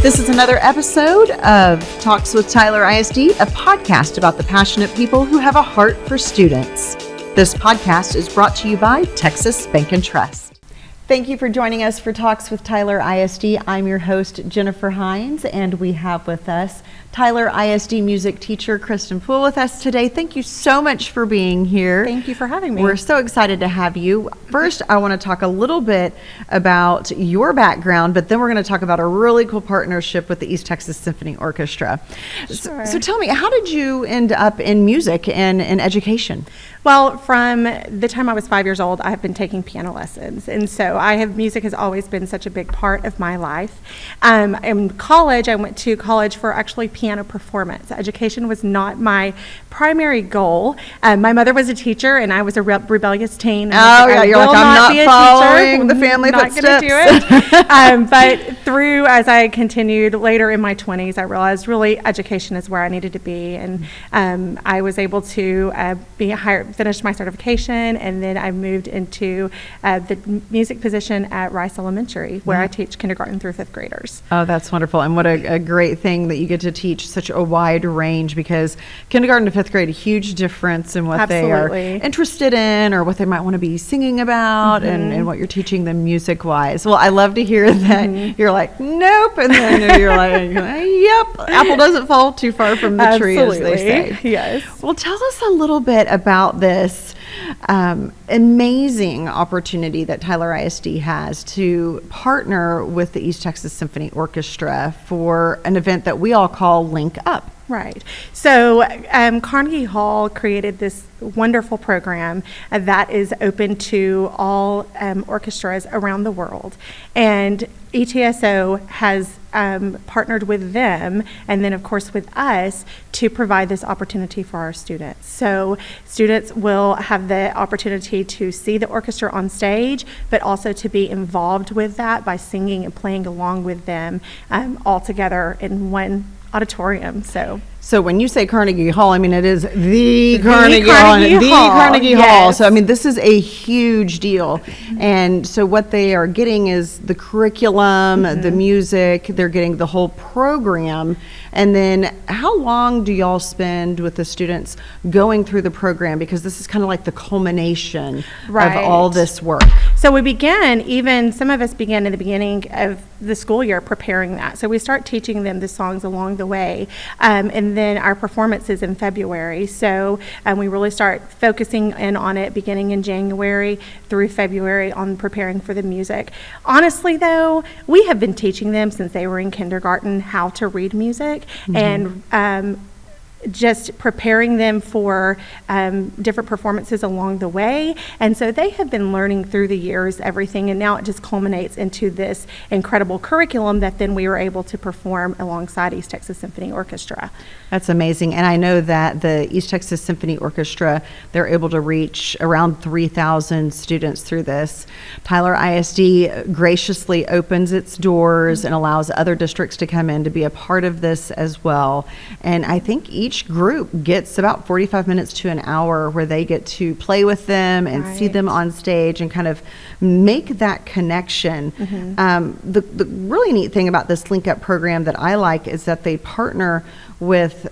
This is another episode of Talks with Tyler ISD, a podcast about the passionate people who have a heart for students. This podcast is brought to you by Texas Bank and Trust. Thank you for joining us for Talks with Tyler ISD. I'm your host, Jennifer Hines, and we have with us Tyler ISD music teacher Kristin with us today. Thank you so much for being here. Thank you for having me. We're so excited to have you. First, I want to talk a little bit about your background, but then we're going to talk about a really cool partnership with the East Texas Symphony Orchestra. Sure. So tell me, how did you end up in music and in education? Well, from the time I was 5 years old, I have been taking piano lessons. And so music has always been such a big part of my life. In college, I went to college for actually piano performance. Education was not my primary goal. My mother was a teacher, and I was a rebellious teen. Oh, yeah, you're like, I'm not following the family footsteps. Not going to do it. But as I continued later in my 20s, I realized really education is where I needed to be. And I was able to finished my certification, and then I moved into the music position at Rice Elementary, where I teach kindergarten through fifth graders. Oh, that's wonderful. And what a great thing that you get to teach such a wide range, because kindergarten to fifth grade, a huge difference in what they are interested in or what they might want to be singing about, and what you're teaching them music-wise. Well, I love to hear that you're like, nope, and then you're like, yep, apple doesn't fall too far from the tree, as they say. Yes. Well, tell us a little bit about this amazing opportunity that Tyler ISD has to partner with the East Texas Symphony Orchestra for an event that we all call Link Up. Right. So Carnegie Hall created this wonderful program that is open to all orchestras around the world. And ETSO has partnered with them, and then of course with us, to provide this opportunity for our students. So students will have the opportunity to see the orchestra on stage, but also to be involved with that by singing and playing along with them all together in one auditorium. So when you say Carnegie Hall, I mean, it is the Carnegie Hall. So, I mean, this is a huge deal. And so what they are getting is the curriculum, the music, they're getting the whole program. And then how long do y'all spend with the students going through the program? Because this is kind of like the culmination of all this work. So some of us begin in the beginning of the school year preparing that. So we start teaching them the songs along the way. And then our performance is in February. So we really start focusing in on it beginning in January through February on preparing for the music. Honestly, though, we have been teaching them since they were in kindergarten how to read music, and just preparing them for different performances along the way. And so they have been learning through the years everything, and now it just culminates into this incredible curriculum that then we were able to perform alongside East Texas Symphony Orchestra. That's amazing. And I know that the East Texas Symphony Orchestra, they're able to reach around 3,000 students through this. Tyler ISD graciously opens its doors and allows other districts to come in to be a part of this as well. And I think each group gets about 45 minutes to an hour where they get to play with them and see them on stage and kind of make that connection. The really neat thing about this Link Up program that I like is that they partner with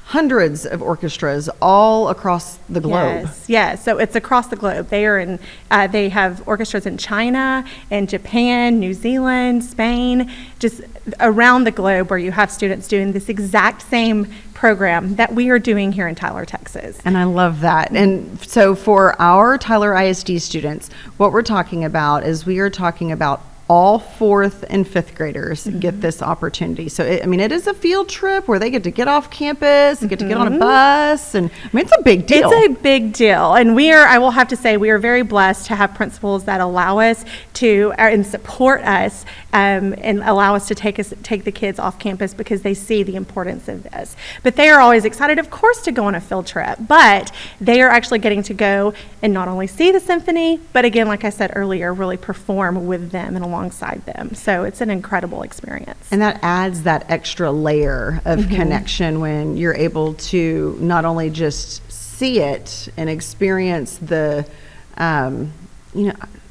hundreds of orchestras all across the globe. Yes. So it's across the globe. They have orchestras in China and Japan, New Zealand, Spain, just around the globe, where you have students doing this exact same program that we are doing here in Tyler, Texas. And I love that. And so for our Tyler ISD students, what we're talking about is we are talking about all fourth and fifth graders get this opportunity. So, it is a field trip where they get to get off campus and get to get on a bus. And it's a big deal. It's a big deal. And I will have to say, we are very blessed to have principals that allow us to, and support us, and allow us to take the kids off campus because they see the importance of this. But they are always excited, of course, to go on a field trip. But they are actually getting to go and not only see the symphony, but again, like I said earlier, really perform with them and alongside them. So it's an incredible experience. And that adds that extra layer of connection when you're able to not only just see it and experience the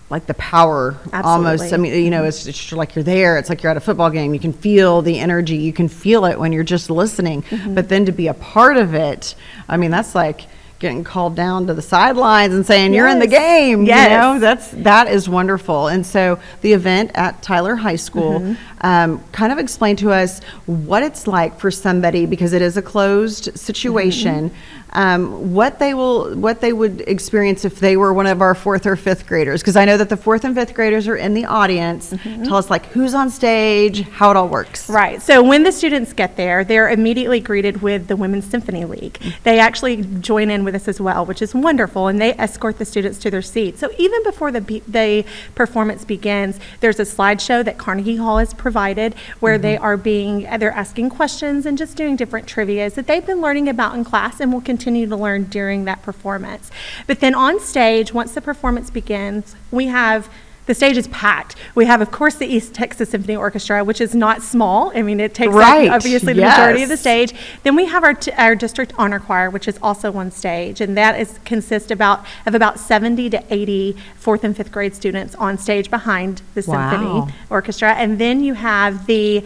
like the power almost. I mean, you know, it's just like you're there. It's like you're at a football game. You can feel the energy. You can feel it when you're just listening. But then to be a part of it, I mean, that's like getting called down to the sidelines and saying you're in the game. You know, that is wonderful. And so the event at Tyler High School, kind of explain to us what it's like for somebody, because it is a closed situation, what they would experience if they were one of our 4th or 5th graders, because I know that the 4th and 5th graders are in the audience. Tell us like who's on stage, how it all works. Right. So when the students get there, they're immediately greeted with the Women's Symphony League. They actually join in with us as well, which is wonderful, and they escort the students to their seats. So even before the performance begins, there's a slideshow that Carnegie Hall has provided where they're asking questions and just doing different trivias that they've been learning about in class and will continue to learn during that performance. But then on stage, once the performance begins, the stage is packed. We have, of course, the East Texas Symphony Orchestra, which is not small. I mean, it takes up, obviously, the majority of the stage. Then we have our district honor choir, which is also on stage, and that consists of about 70 to 80 4th and 5th grade students on stage behind the symphony orchestra. And then you have the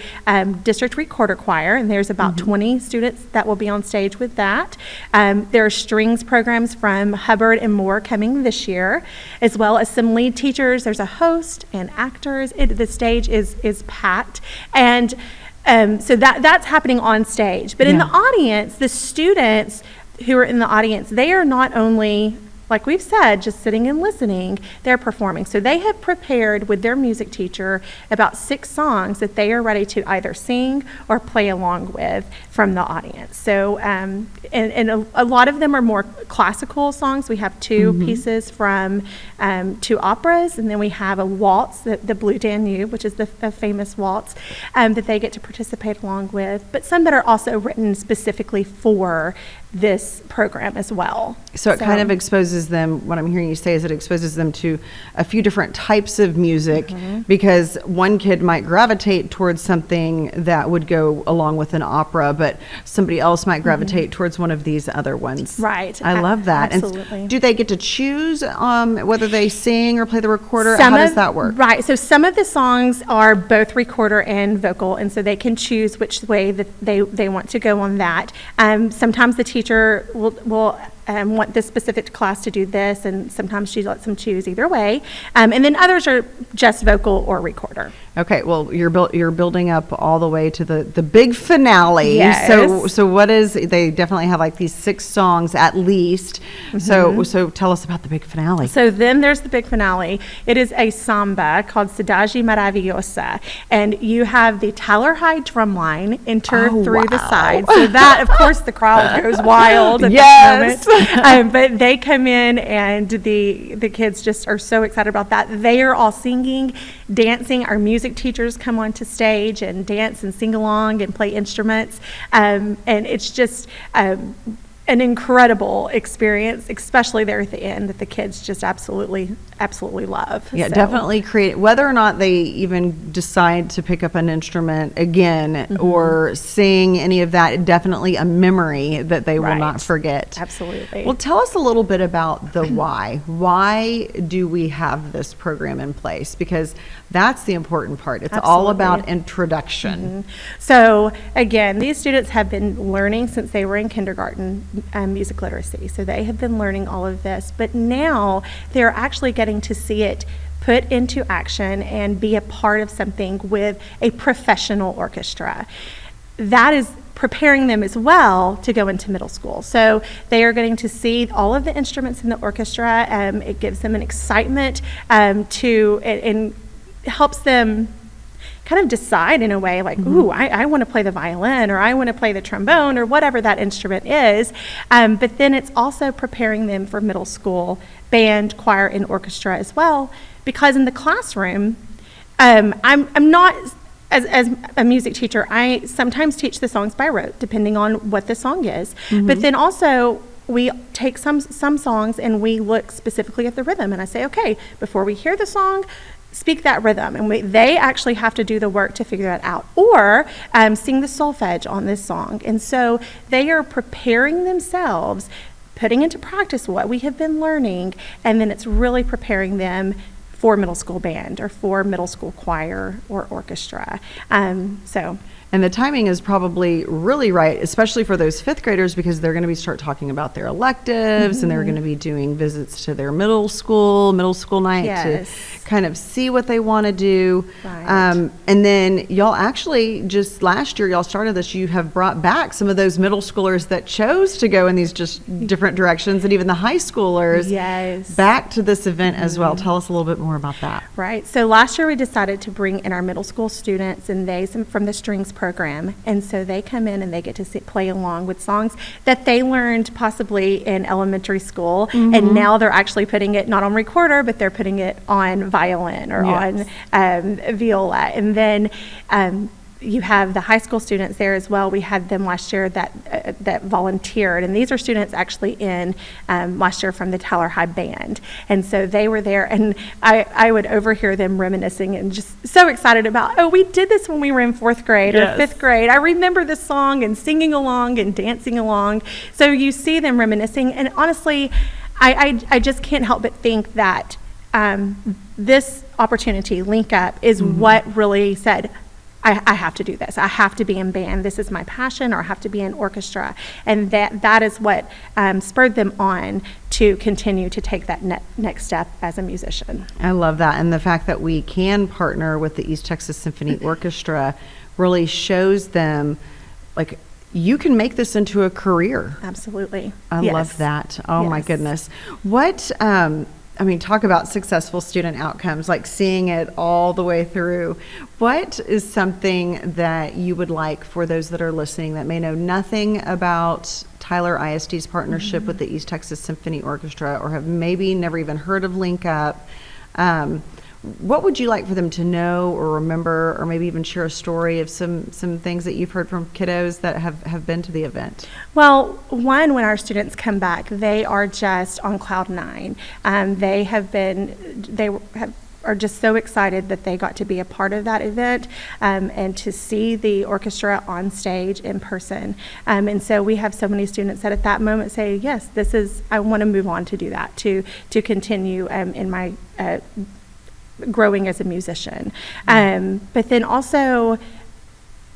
district recorder choir, and there's about 20 students that will be on stage with that. There are strings programs from Hubbard and Moore coming this year, as well as some lead teachers. There's a host and actors. The stage is packed, and so that's happening on stage. But in the audience, the students who are in the audience, they are not only, like we've said, just sitting and listening, they're performing. So they have prepared with their music teacher about 6 songs that they are ready to either sing or play along with from the audience. So, and a lot of them are more classical songs. We have 2 pieces from 2 operas, and then we have a waltz, the Blue Danube, which is a famous waltz, that they get to participate along with, but some that are also written specifically for this program as well. So it kind of exposes them, what I'm hearing you say is it exposes them to a few different types of music, because one kid might gravitate towards something that would go along with an opera, but somebody else might gravitate towards one of these other ones. Right. I love that. Absolutely. And do they get to choose whether they sing or play the recorder? How does that work? Right. So some of the songs are both recorder and vocal, and so they can choose which way that they want to go on that. Sometimes the teacher will want this specific class to do this, and sometimes she lets them choose either way. And then others are just vocal or recorder. Okay, well, you're building up all the way to the big finale. Yes. So what is, they definitely have like these 6 songs at least. So tell us about the big finale. So then there's the big finale. It is a samba called Cidade Maravilhosa, and you have the Tyler High drum line enter through the side. So that, of course, the crowd goes wild at that moment. But they come in, and the kids just are so excited about that. They are all singing, dancing. Our music teachers come onto stage and dance and sing along and play instruments, and it's just an incredible experience, especially there at the end, that the kids just absolutely love. Yeah, definitely create, whether or not they even decide to pick up an instrument again or sing any of that, definitely a memory that they will not forget. Absolutely. Well, tell us a little bit about the why. Why do we have this program in place? Because that's the important part. It's all about introduction. So again, these students have been learning since they were in kindergarten music literacy. So they have been learning all of this, but now they're actually getting to see it put into action and be a part of something with a professional orchestra. That is preparing them as well to go into middle school. So they are getting to see all of the instruments in the orchestra. It gives them an excitement and helps them kind of decide in a way like, ooh, I want to play the violin, or I want to play the trombone, or whatever that instrument is. But then it's also preparing them for middle school band, choir, and orchestra as well. Because in the classroom, I'm not, as a music teacher, I sometimes teach the songs by rote, depending on what the song is. But then also, we take some songs and we look specifically at the rhythm. And I say, okay, before we hear the song, speak that rhythm, and they actually have to do the work to figure that out, or sing the solfege on this song. And so they are preparing themselves, putting into practice what we have been learning, and then it's really preparing them for middle school band or for middle school choir or orchestra. And the timing is probably really right, especially for those fifth graders, because they're going to start talking about their electives and they're going to be doing visits to their middle school night to kind of see what they want to do. Right. And then y'all actually, just last year, y'all started this, you have brought back some of those middle schoolers that chose to go in these just different directions, and even the high schoolers back to this event as well. Tell us a little bit more about that. Right. So last year we decided to bring in our middle school students, and some from the strings program, and so they come in and they get to play along with songs that they learned possibly in elementary school, and now they're actually putting it not on recorder, but they're putting it on violin or on viola. And then you have the high school students there as well. We had them last year that volunteered, and these are students actually in last year from the Tyler High Band, and so they were there, and I would overhear them reminiscing and just so excited about, oh, we did this when we were in fourth grade or fifth grade. I remember this song, and singing along and dancing along. So you see them reminiscing, and honestly, I just can't help but think that this opportunity, Link Up, is what really said, I have to do this. I have to be in band. This is my passion, or I have to be in orchestra. And that is what spurred them on to continue to take that next step as a musician. I love that. And the fact that we can partner with the East Texas Symphony Orchestra really shows them, like, you can make this into a career. Absolutely. I love that. Oh, my goodness. What, talk about successful student outcomes, like seeing it all the way through. What is something that you would like for those that are listening that may know nothing about Tyler ISD's partnership with the East Texas Symphony Orchestra, or have maybe never even heard of Link Up? What would you like for them to know or remember, or maybe even share a story of some things that you've heard from kiddos that have been to the event? Well, one, when our students come back, they are just on cloud nine. They are just so excited that they got to be a part of that event, and to see the orchestra on stage in person. And so we have so many students that at that moment say, yes, I want to move on to do that, to continue in my growing as a musician. But then also,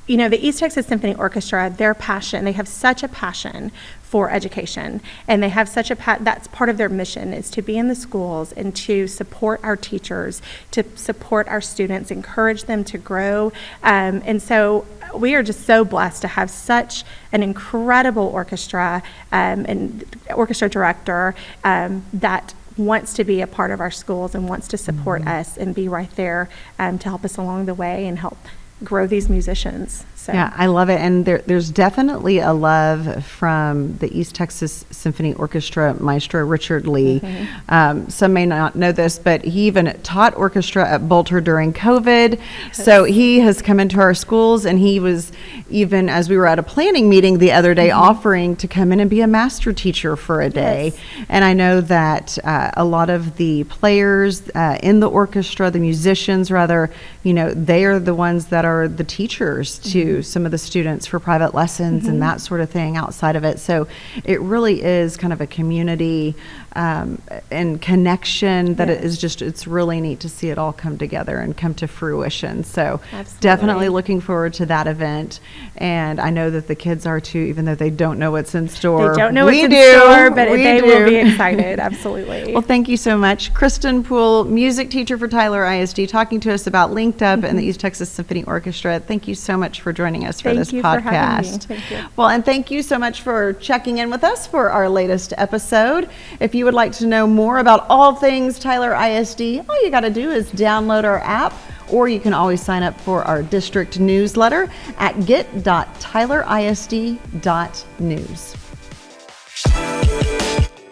the East Texas Symphony Orchestra, they have such a passion for education, and they have such that's part of their mission, is to be in the schools and to support our teachers, to support our students, encourage them to grow. And so we are just so blessed to have such an incredible orchestra, and orchestra director that wants to be a part of our schools and wants to support us and be right there to help us along the way and help grow these musicians. So. Yeah, I love it. And there's definitely a love from the East Texas Symphony Orchestra maestro, Richard Lee. Some may not know this, but he even taught orchestra at Bolter during COVID. Yes. So he has come into our schools, and he was, even as we were at a planning meeting the other day, offering to come in and be a master teacher for a day. Yes. And I know that a lot of the players in the orchestra, the musicians rather, they are the ones that are the teachers to some of the students for private lessons and that sort of thing outside of it. So it really is kind of a community and connection that it's really neat to see it all come together and come to fruition. So definitely looking forward to that event. And I know that the kids are too, even though they don't know what's in store. They don't know what's in store, but they will be excited. Absolutely. Well, thank you so much. Kristin Poole, music teacher for Tyler ISD, talking to us about Linked Up and the East Texas Symphony Orchestra. Thank you so much for joining us for this podcast. Thank you for having me. Thank you. Well, and thank you so much for checking in with us for our latest episode. If you would like to know more about all things Tyler ISD, all you got to do is download our app, or you can always sign up for our district newsletter at get.tylerisd.news.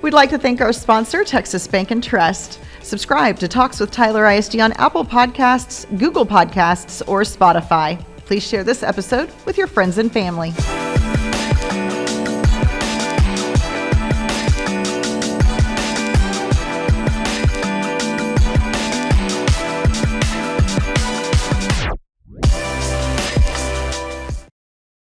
We'd like to thank our sponsor, Texas Bank and Trust. Subscribe to Talks with Tyler ISD on Apple Podcasts, Google Podcasts, or Spotify. Please share this episode with your friends and family.